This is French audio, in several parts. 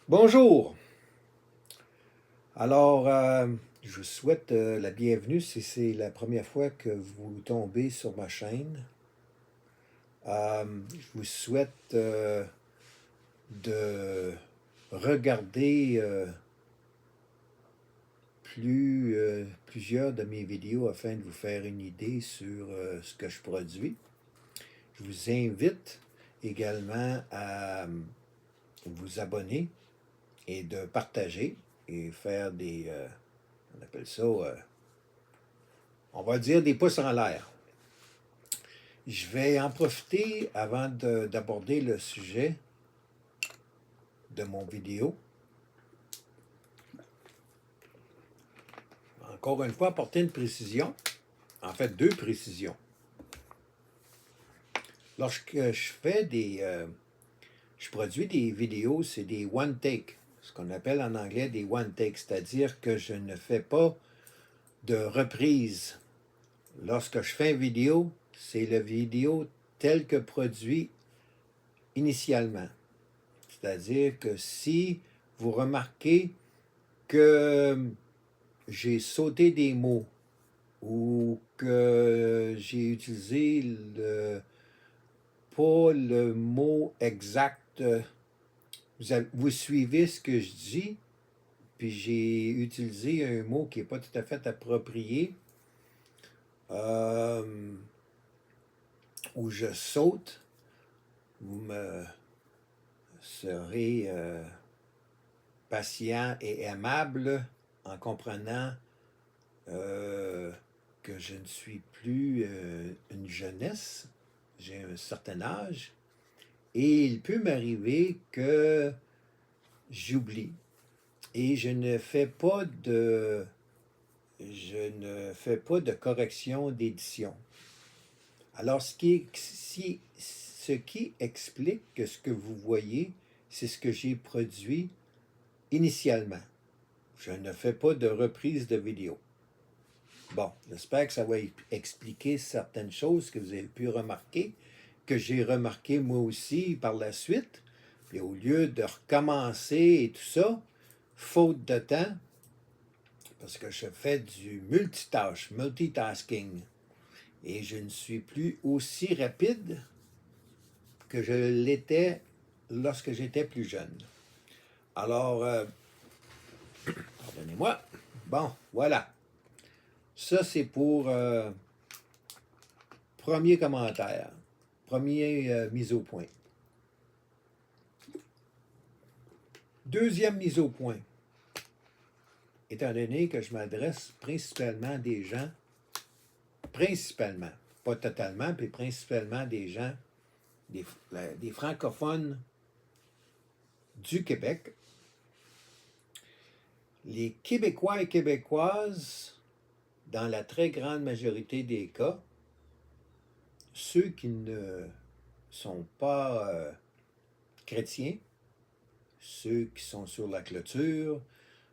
Bonjour. Alors, je vous souhaite la bienvenue si c'est la première fois que vous tombez sur ma chaîne. Je vous souhaite de regarder plusieurs de mes vidéos afin de vous faire une idée sur ce que je produis. Je vous invite également à vous abonner et de partager et faire on appelle ça, on va dire des pouces en l'air. Je vais en profiter avant d'aborder le sujet de mon vidéo. Encore une fois, apporter une précision, en fait deux précisions. Lorsque je produis des vidéos, c'est des one take, ce qu'on appelle en anglais des one take, c'est-à-dire que je ne fais pas de reprise. Lorsque je fais une vidéo, c'est la vidéo telle que produit initialement. C'est-à-dire que si vous remarquez que j'ai sauté des mots ou que j'ai utilisé pas le mot exact, vous suivez ce que je dis, puis j'ai utilisé un mot qui n'est pas tout à fait approprié, ou je saute, vous me serez patient et aimable en comprenant que je ne suis plus une jeunesse, j'ai un certain âge, et il peut m'arriver que j'oublie. Et je ne fais pas de correction d'édition. Alors, ce qui explique que ce que vous voyez, c'est ce que j'ai produit initialement. Je ne fais pas de reprise de vidéo. Bon, j'espère que ça va expliquer certaines choses que vous avez pu remarquer, que j'ai remarqué moi aussi par la suite. Et au lieu de recommencer et tout ça, faute de temps, parce que je fais du multitasking, et je ne suis plus aussi rapide que je l'étais lorsque j'étais plus jeune. Alors, pardonnez-moi. Bon, voilà. Ça, c'est pour premier commentaire, premier mise au point. Deuxième mise au point. Étant donné que je m'adresse principalement à des gens, pas totalement, mais principalement des gens, des francophones du Québec, les Québécois et Québécoises, dans la très grande majorité des cas, ceux qui ne sont pas chrétiens, ceux qui sont sur la clôture,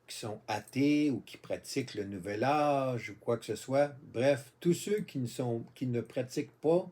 qui sont athées ou qui pratiquent le nouvel âge ou quoi que ce soit, bref, tous ceux qui ne pratiquent pas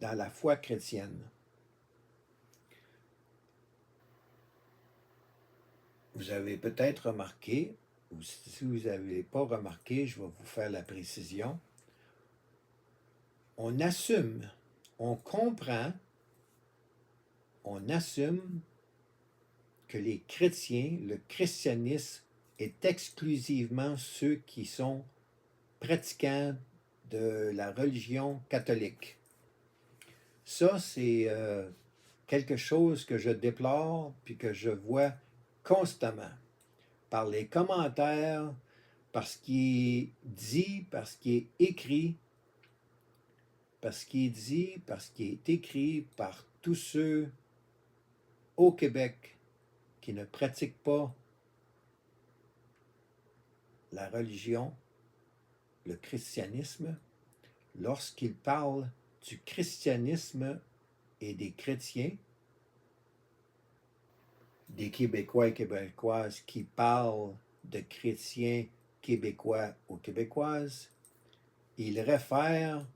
dans la foi chrétienne. Vous avez peut-être remarqué, ou si vous n'avez pas remarqué, je vais vous faire la précision. On assume, on comprend, on assume que les chrétiens, le christianisme est exclusivement ceux qui sont pratiquants de la religion catholique. Ça, c'est quelque chose que je déplore puis que je vois constamment par les commentaires, par ce qui est dit, par ce qui est écrit, par ce qui est dit, par ce qui est écrit par tous ceux au Québec qui ne pratiquent pas la religion, le christianisme, lorsqu'ils parlent du christianisme et des chrétiens, des Québécois et Québécoises qui parlent de chrétiens québécois ou québécoises, ils réfèrent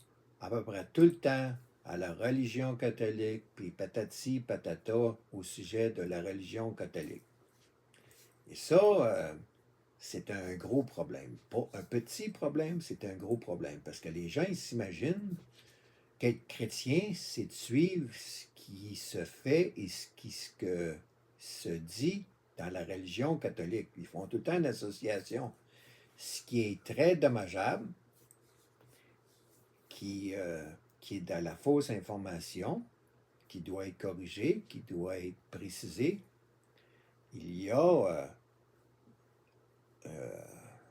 à peu près tout le temps à la religion catholique, puis patati patata au sujet de la religion catholique. Et ça, c'est un gros problème. Pas un petit problème, c'est un gros problème. Parce que les gens, ils s'imaginent qu'être chrétien, c'est de suivre ce qui se fait et ce qui se dit dans la religion catholique. Ils font tout le temps une association. Ce qui est très dommageable, qui est de la fausse information, qui doit être corrigée, qui doit être précisée. Il y a, je ne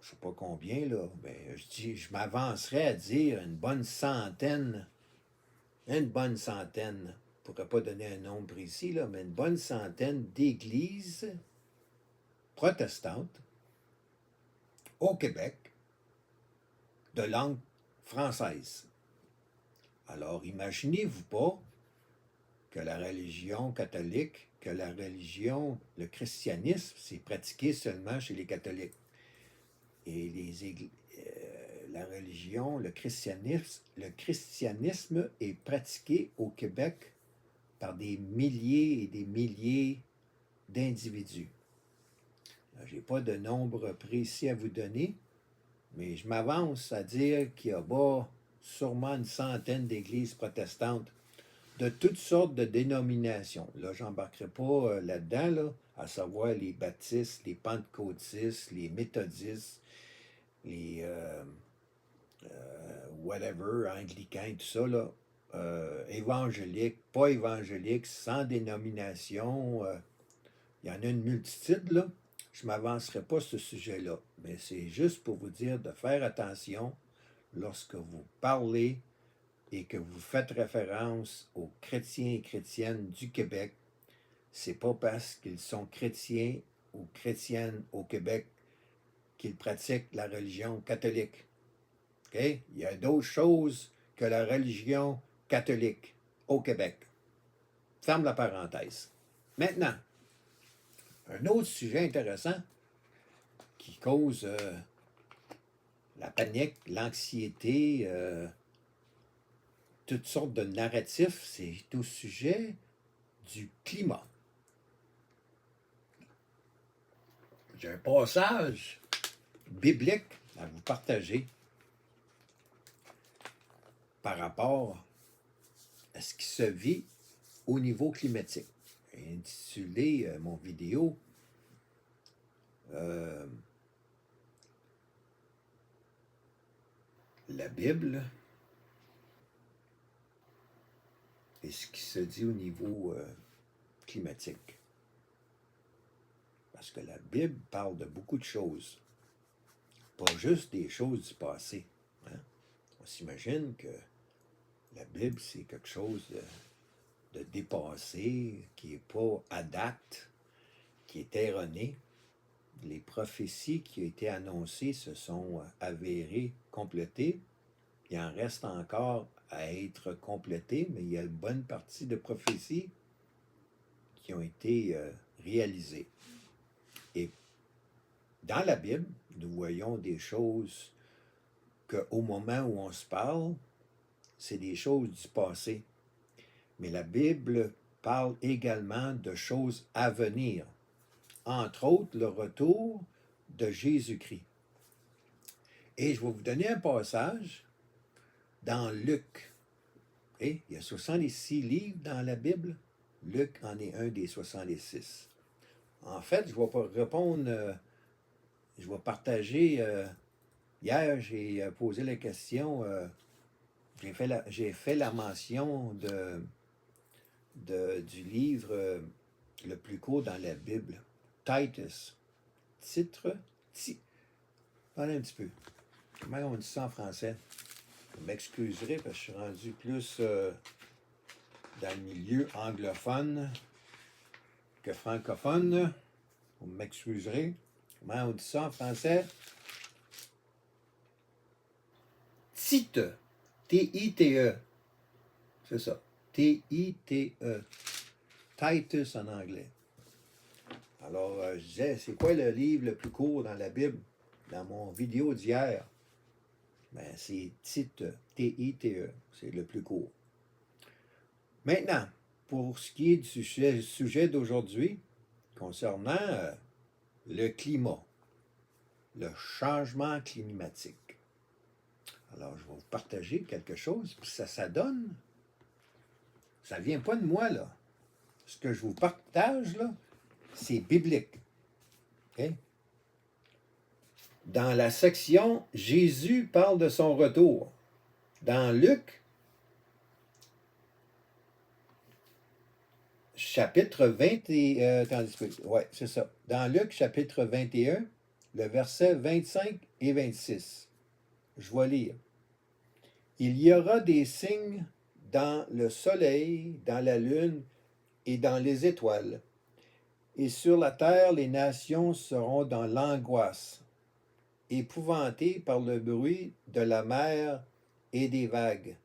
sais pas combien, là, mais je m'avancerais à dire une bonne centaine, je ne pourrais pas donner un nombre précis, là, mais une bonne centaine d'églises protestantes au Québec de langue française. Alors, imaginez-vous pas que la religion catholique, que le christianisme, c'est pratiqué seulement chez les catholiques. Et la religion, le christianisme est pratiqué au Québec par des milliers et des milliers d'individus. Je n'ai pas de nombre précis à vous donner, mais je m'avance à dire qu'il y a sûrement une centaine d'églises protestantes de toutes sortes de dénominations. Là, je n'embarquerai pas là-dedans, là, à savoir les baptistes, les pentecôtistes, les méthodistes, les whatever, anglicans, tout ça, là, évangéliques, pas évangéliques, sans dénomination. Il y en a une multitude, là. Je ne m'avancerai pas sur ce sujet-là, mais c'est juste pour vous dire de faire attention lorsque vous parlez et que vous faites référence aux chrétiens et chrétiennes du Québec. C'est pas parce qu'ils sont chrétiens ou chrétiennes au Québec qu'ils pratiquent la religion catholique. Okay? Il y a d'autres choses que la religion catholique au Québec. Ferme la parenthèse. Maintenant, un autre sujet intéressant qui cause la panique, l'anxiété, toutes sortes de narratifs, c'est au sujet du climat. J'ai un passage biblique à vous partager par rapport à ce qui se vit au niveau climatique. J'ai intitulé mon vidéo La Bible et ce qui se dit au niveau climatique. Parce que la Bible parle de beaucoup de choses, pas juste des choses du passé. Hein? On s'imagine que la Bible, c'est quelque chose de dépassé, qui n'est pas à date, qui est erroné. Les prophéties qui ont été annoncées se sont avérées, complétées. Il en reste encore à être complétées, mais il y a une bonne partie de prophéties qui ont été réalisées. Et dans la Bible, nous voyons des choses qu'au moment où on se parle, c'est des choses du passé. Mais la Bible parle également de choses à venir. Entre autres, le retour de Jésus-Christ. Et je vais vous donner un passage dans Luc. Et il y a 66 livres dans la Bible. Luc en est un des 66. En fait, je vais pas répondre, je vais partager. Hier, j'ai posé la question, j'ai fait la mention du livre le plus court dans la Bible, Titus. Attendez un petit peu. Comment on dit ça en français? Vous m'excuserez parce que je suis rendu plus dans le milieu anglophone que francophone. Vous m'excuserez. Comment on dit ça en français? Tite. T-I-T-E. C'est ça. T-I-T-E. Titus en anglais. Alors, je disais, c'est quoi le livre le plus court dans la Bible? Dans mon vidéo d'hier, ben, c'est Tite. T-I-T-E. C'est le plus court. Maintenant, pour ce qui est du sujet d'aujourd'hui, concernant le climat, le changement climatique. Alors, je vais vous partager quelque chose, puis ça donne, ça ne vient pas de moi, là. Ce que je vous partage, là, c'est biblique. Okay? Dans la section Jésus parle de son retour. Dans Luc, chapitre 20 ouais, c'est ça. Dans Luc, chapitre 21, le verset 25 et 26. Je vais lire. Il y aura des signes dans le soleil, dans la lune et dans les étoiles. Et sur la terre, les nations seront dans l'angoisse, épouvantées par le bruit de la mer et des vagues.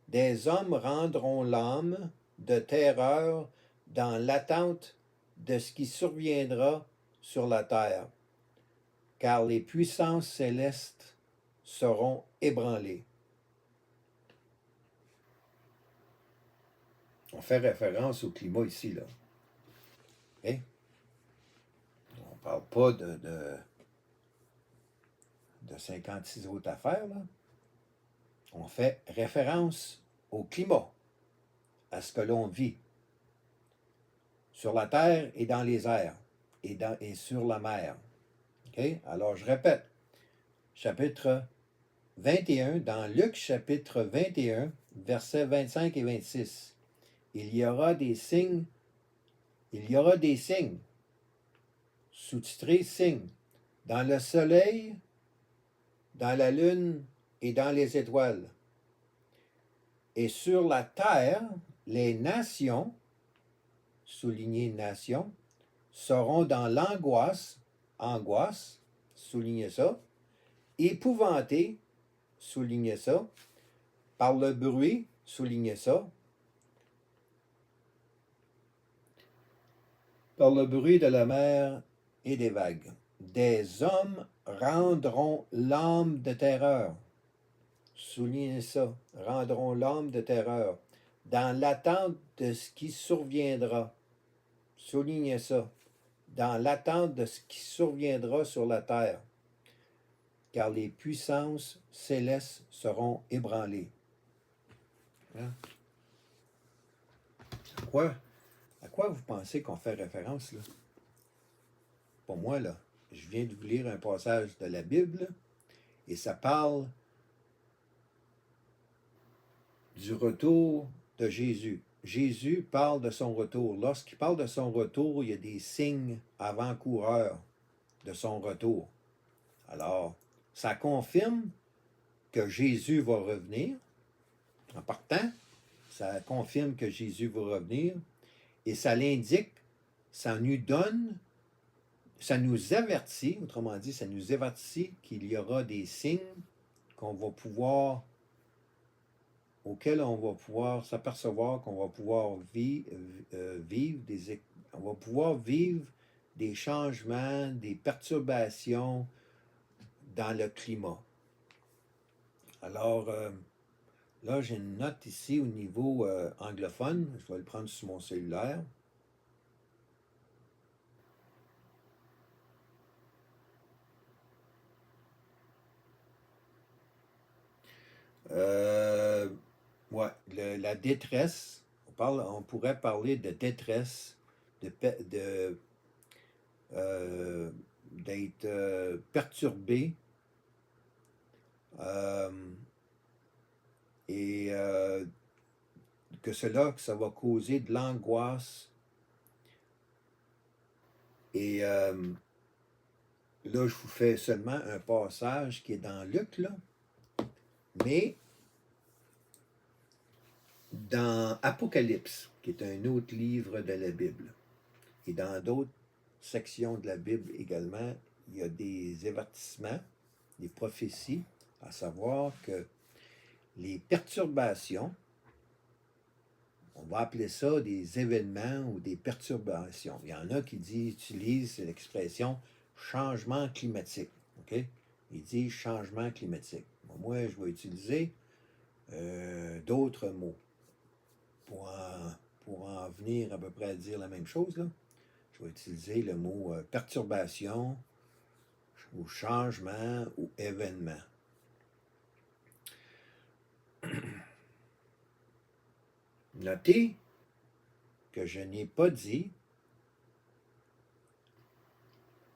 Des hommes rendront l'âme de terreur dans l'attente de ce qui surviendra sur la terre, car les puissances célestes seront ébranlées. On fait référence au climat ici, là. Okay? On ne parle pas de 56 autres affaires, là. On fait référence au climat, à ce que l'on vit, sur la terre et dans les airs, et sur la mer. Okay? Alors, je répète, chapitre 21, dans Luc chapitre 21, versets 25 et 26. Il y aura des signes, sous-titrés signes, dans le soleil, dans la lune et dans les étoiles. Et sur la terre, les nations, souligné nation, seront dans l'angoisse, soulignez ça, épouvantées, soulignez ça, par le bruit, soulignez ça, par le bruit de la mer et des vagues. Des hommes rendront l'âme de terreur. Soulignez ça, rendront l'âme de terreur, dans l'attente de ce qui surviendra. Soulignez ça, dans l'attente de ce qui surviendra sur la terre, car les puissances célestes seront ébranlées. Hein? À quoi vous pensez qu'on fait référence, là? Pour moi, là, je viens de vous lire un passage de la Bible, et ça parle du retour de Jésus. Jésus parle de son retour. Lorsqu'il parle de son retour, il y a des signes avant-coureurs de son retour. Alors, ça confirme que Jésus va revenir. En partant, ça confirme que Jésus va revenir. Et ça l'indique, ça nous donne, ça nous avertit, autrement dit, ça nous avertit qu'il y aura des signes qu'on va pouvoir, auxquels on va pouvoir s'apercevoir qu'on va pouvoir on va pouvoir vivre des changements, des perturbations dans le climat. Alors, là, j'ai une note ici au niveau anglophone. Je vais le prendre sur mon cellulaire. Ouais, la détresse. On pourrait parler de détresse, d'être perturbé, et que ça va causer de l'angoisse. Et là, je vous fais seulement un passage qui est dans Luc, là. Mais dans Apocalypse, qui est un autre livre de la Bible, et dans d'autres sections de la Bible également, il y a des avertissements, des prophéties, à savoir que les perturbations, on va appeler ça des événements ou des perturbations. Il y en a qui utilisent l'expression changement climatique. Okay? Ils disent changement climatique. Moi, je vais utiliser d'autres mots pour en venir à peu près à dire la même chose, là, je vais utiliser le mot perturbation ou changement ou événement. Notez que je n'ai pas dit,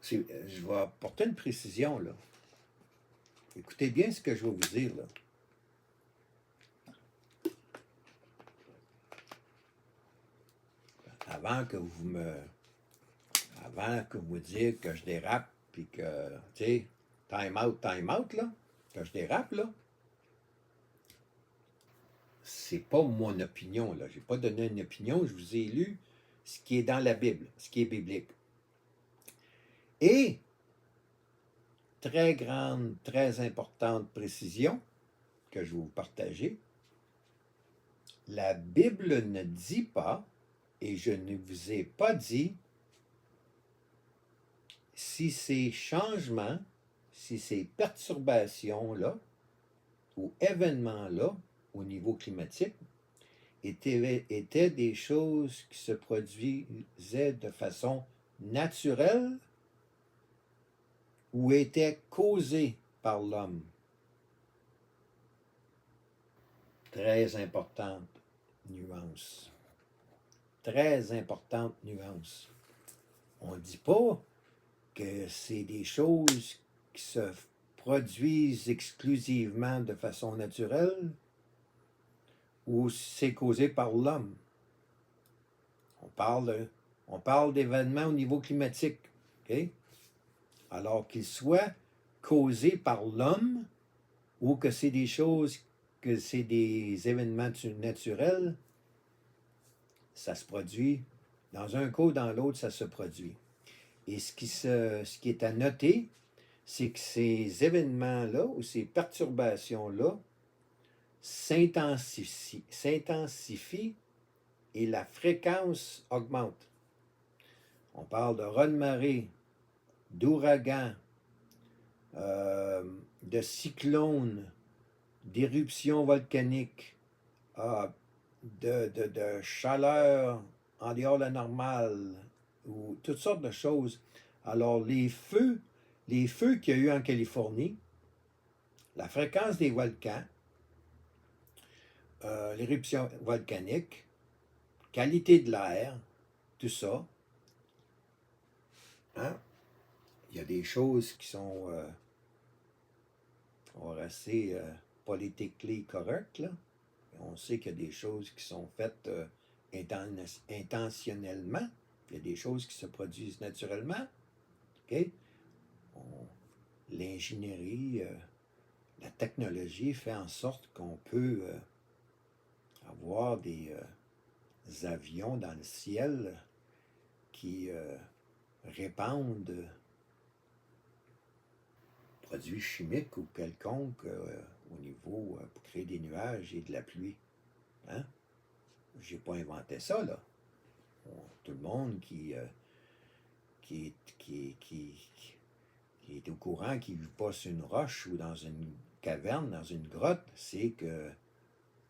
je vais apporter une précision, là. Écoutez bien ce que je vais vous dire, là. Avant que vous me dites que je dérape, puis que, tu sais, time out, là, que je dérape, là, c'est pas mon opinion, là. J'ai pas donné une opinion, je vous ai lu ce qui est dans la Bible, ce qui est biblique. Et, très grande, très importante précision que je vais vous partager, la Bible ne dit pas, et je ne vous ai pas dit, si ces changements, si ces perturbations-là, ou événements-là, au niveau climatique, étaient des choses qui se produisaient de façon naturelle ou étaient causées par l'homme. Très importante nuance. Très importante nuance. On ne dit pas que c'est des choses qui se produisent exclusivement de façon naturelle ou c'est causé par l'homme. On parle d'événements au niveau climatique. Okay? Alors qu'ils soient causés par l'homme ou que c'est des choses, que c'est des événements naturels, ça se produit. Dans un cas ou dans l'autre, ça se produit. Et ce qui est à noter, c'est que ces événements-là ou ces perturbations-là s'intensifient et la fréquence augmente. On parle de raz-de-marée, d'ouragans, de cyclones, d'éruptions volcaniques, de chaleur en dehors de la normale, ou toutes sortes de choses. Alors, les feux qu'il y a eu en Californie, la fréquence des volcans, l'éruption volcanique, qualité de l'air, tout ça, hein? Il y a des choses qui sont assez politiquement correctes, là. On sait qu'il y a des choses qui sont faites intentionnellement. Il y a des choses qui se produisent naturellement. Okay? L'ingénierie, la technologie fait en sorte qu'on peut avoir des avions dans le ciel qui répandent produits chimiques ou quelconques au niveau pour créer des nuages et de la pluie. Hein? J'ai pas inventé ça, là. Tout le monde qui est au courant, qui ne vit pas sur une roche ou dans une caverne, dans une grotte, c'est que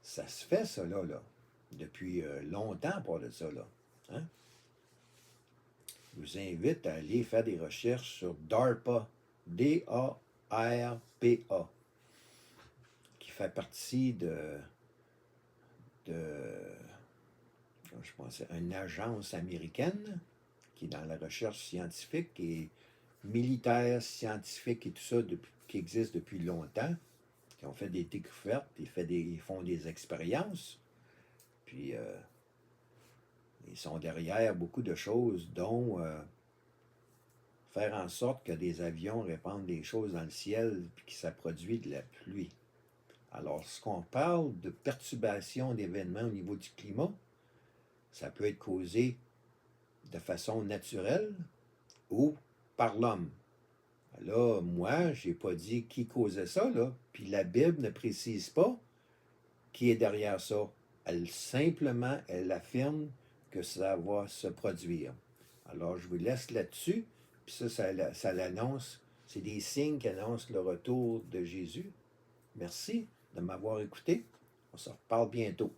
ça se fait, ça, là. Depuis longtemps, pour de ça, là. Hein? Je vous invite à aller faire des recherches sur DARPA, D-A-R-P-A, qui fait partie je pensais, une agence américaine qui est dans la recherche scientifique et militaire, scientifique et tout ça, qui existe depuis longtemps, qui ont fait des découvertes, ils font des expériences, puis ils sont derrière beaucoup de choses, dont faire en sorte que des avions répandent des choses dans le ciel, puis que ça produit de la pluie. Alors, lorsqu'on parle de perturbation d'événements au niveau du climat, ça peut être causé de façon naturelle ou par l'homme. Là, moi, je n'ai pas dit qui causait ça, là, puis la Bible ne précise pas qui est derrière ça. Elle affirme que ça va se produire. Alors, je vous laisse là-dessus, puis ça l'annonce, c'est des signes qui annoncent le retour de Jésus. Merci de m'avoir écouté. On se reparle bientôt.